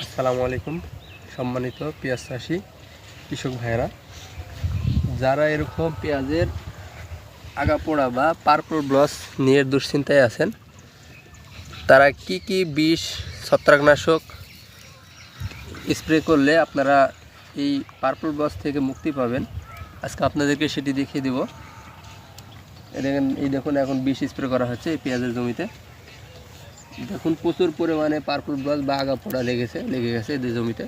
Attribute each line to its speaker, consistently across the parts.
Speaker 1: আসসালামু আলাইকুম সম্মানিত পেঁয়াজ চাষি কৃষক ভাইয়েরা, যারা এরকম পেঁয়াজের আগাপোড়া বা পার্পল ব্লস নিয়ে দুশ্চিন্তায় আছেন, তারা কি বিষ ছত্রাকনাশক স্প্রে করলে আপনারা এই পার্পল ব্লস থেকে মুক্তি পাবেন, আজকে আপনাদেরকে সেটি দেখিয়ে দেব। এই দেখুন এখন বিষ স্প্রে করা হচ্ছে এই পেঁয়াজের জমিতে। দেখুন প্রচুর পরিমাণে পার্পল ব্লস বা আগাপোড়া লেগে গেছে এই জমিতে।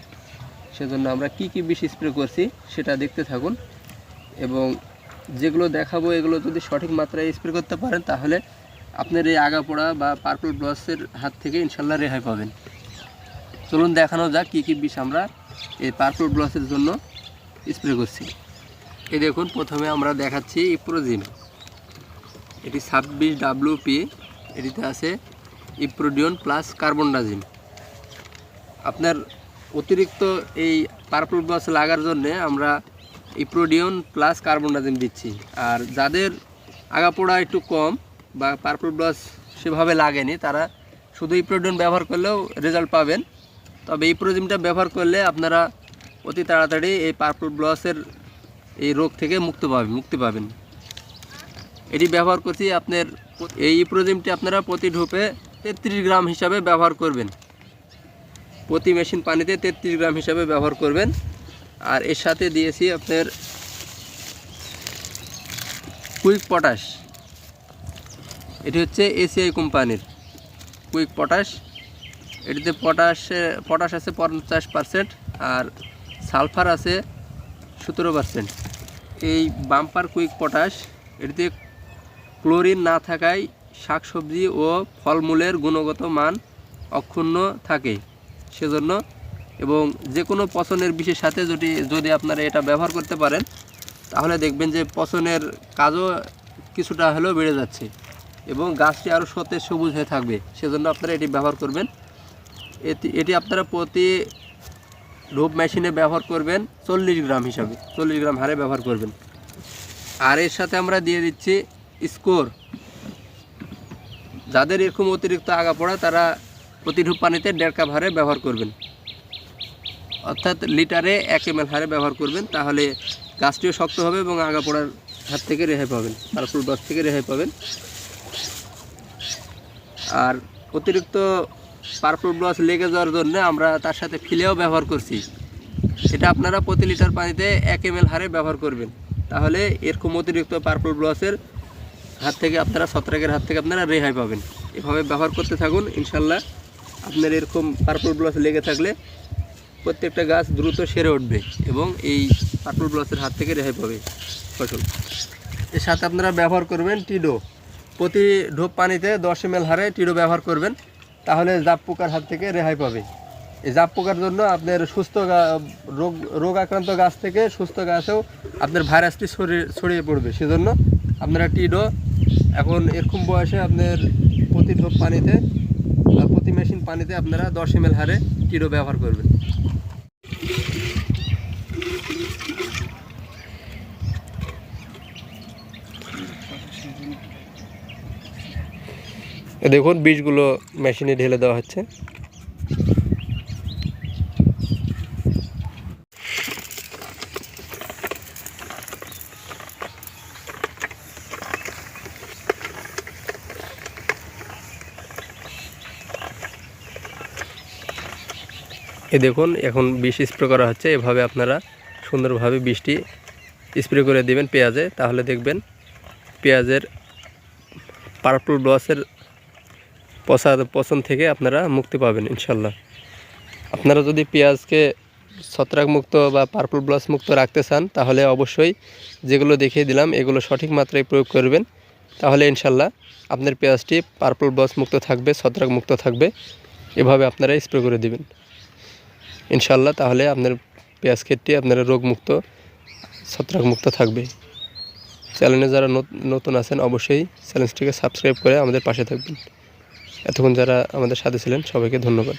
Speaker 1: সেজন্য আমরা কি বিষ স্প্রে করছি সেটা দেখতে থাকুন, এবং যেগুলো দেখাবো এগুলো যদি সঠিক মাত্রায় স্প্রে করতে পারেন তাহলে আপনার এই আগাপোড়া বা পার্পল ব্লসের হাত থেকে ইনশাল্লাহ রেহাই পাবেন। চলুন দেখানো যাক কি বিষ আমরা এই পার্পল ব্লসের জন্য স্প্রে করছি। এই দেখুন প্রথমে আমরা দেখাচ্ছি ইপ্রোজিন, এটি 26 WP, এটিতে আছে ইপ্রোডিয়ন প্লাস কার্বনডাজিম। আপনার অতিরিক্ত এই পার্পল ব্লস লাগার জন্যে আমরা ইপ্রোডিয়ন প্লাস কার্বনডাজিম দিচ্ছি। আর যাদের আগাপোড়া একটু কম বা পার্পল ব্লস সেভাবে লাগেনি, তারা শুধু ইপ্রোডিয়ন ব্যবহার করলেও রেজাল্ট পাবেন। তবে ইপ্রোজিমটা ব্যবহার করলে আপনারা অতি তাড়াতাড়ি এই পার্পল ব্লসের এই রোগ থেকে মুক্তি পাবেন। এটি ব্যবহার করছি আপনার এই ইপ্রোজিমটি আপনারা প্রতি ঢোপে 33 গ্রাম হিসাবে ব্যবহার করবেন, প্রতি মেশিন পানিতে 33 গ্রাম হিসাবে ব্যবহার করবেন। আর এর সাথে দিয়েছি আপনার কুইক পটাশ, এটি হচ্ছে এসিআই কোম্পানির কুইক পটাশ। এটিতে পটাশ আছে 50% আর সালফার আছে 17%। এই বাম্পার কুইক পটাশ, এটিতে ক্লোরিন না থাকায় শাকসবজি ও ফলমূলের গুণগত মান অক্ষুণ্ণ থাকে সেজন্য, এবং যে কোনো পচনের বিষের সাথে যদি আপনারা এটা ব্যবহার করতে পারেন তাহলে দেখবেন যে পচনের কাজও কিছুটা হলেও বেড়ে যাচ্ছে এবং গাছটি আরও সতেজ সবুজ হয়ে থাকবে। সেজন্য আপনারা এটি ব্যবহার করবেন। এটি আপনারা প্রতি ঢোপ মেশিনে ব্যবহার করবেন 40 গ্রাম হিসাবে, 40 গ্রাম হারে ব্যবহার করবেন। আর এর সাথে আমরা দিয়ে দিচ্ছি স্কোর। যাদের এরকম অতিরিক্ত আগাপোড়া তারা প্রতি ঢোপ পানিতে 1.5 কাপ হারে ব্যবহার করবেন, অর্থাৎ লিটারে 1 ml হারে ব্যবহার করবেন। তাহলে গাছটিও শক্ত হবে এবং আগাপোড়ার হাত থেকে রেহাই পাবেন, পার্পল ব্লস থেকে রেহাই পাবেন। আর অতিরিক্ত পার্পল ব্লস লেগে যাওয়ার জন্য আমরা তার সাথে ফিলেও ব্যবহার করছি। এটা আপনারা প্রতি লিটার পানিতে 1 ml হারে ব্যবহার করবেন, তাহলে এরকম অতিরিক্ত পার্পল ব্লসের হাত থেকে আপনারা ছত্রাকের হাত থেকে আপনারা রেহাই পাবেন। এভাবে ব্যবহার করতে থাকুন, ইনশাল্লাহ আপনার এরকম পার্পল ব্লস লেগে থাকলে প্রত্যেকটা গাছ দ্রুত সেরে উঠবে এবং এই পার্পল ব্লসের হাত থেকে রেহাই পাবে ফসল। এর সাথে আপনারা ব্যবহার করবেন টিডো, প্রতি ঢোপ পানিতে 10 ml হারে টিডো ব্যবহার করবেন, তাহলে জাপ পোকার হাত থেকে রেহাই পাবে। এই জাপ পোকার জন্য আপনার সুস্থ রোগ আক্রান্ত গাছ থেকে সুস্থ গাছেও আপনার ভাইরাসটি ছড়িয়ে পড়বে। সেজন্য আপনারা টিডো এখন এরকম বয়সে আপনার প্রতি ঢোপ পানিতে বা প্রতি মেশিন পানিতে আপনারা 10 ml হারে টিডো ব্যবহার করবেন। দেখুন বীজগুলো মেশিনে ঢেলে দেওয়া হচ্ছে। দেখুন এখন বিষ স্প্রে করা হচ্ছে। এভাবে আপনারা সুন্দরভাবে বিষটি স্প্রে করে দেবেন পেঁয়াজে, তাহলে দেখবেন পেঁয়াজের পার্পল ব্লসের পচন থেকে আপনারা মুক্তি পাবেন ইনশাল্লাহ। আপনারা যদি পেঁয়াজকে ছত্রাক মুক্ত বা পার্পল ব্লস মুক্ত রাখতে চান তাহলে অবশ্যই যেগুলো দেখিয়ে দিলাম এগুলো সঠিক মাত্রায় প্রয়োগ করবেন, তাহলে ইনশাল্লাহ আপনার পেঁয়াজটি পার্পল ব্লস মুক্ত থাকবে, ছত্রাক মুক্ত থাকবে। এভাবে আপনারা স্প্রে করে দেবেন ইনশাল্লাহ, তাহলে আপনার পেঁয়াজ ক্ষেতটি আপনারা রোগমুক্ত ছত্রাকমুক্ত থাকবে। চ্যানেলে যারা নতুন আছেন অবশ্যই চ্যানেলটিকে সাবস্ক্রাইব করে আমাদের পাশে থাকবেন। এতক্ষণ যারা আমাদের সাথে ছিলেন সবাইকে ধন্যবাদ।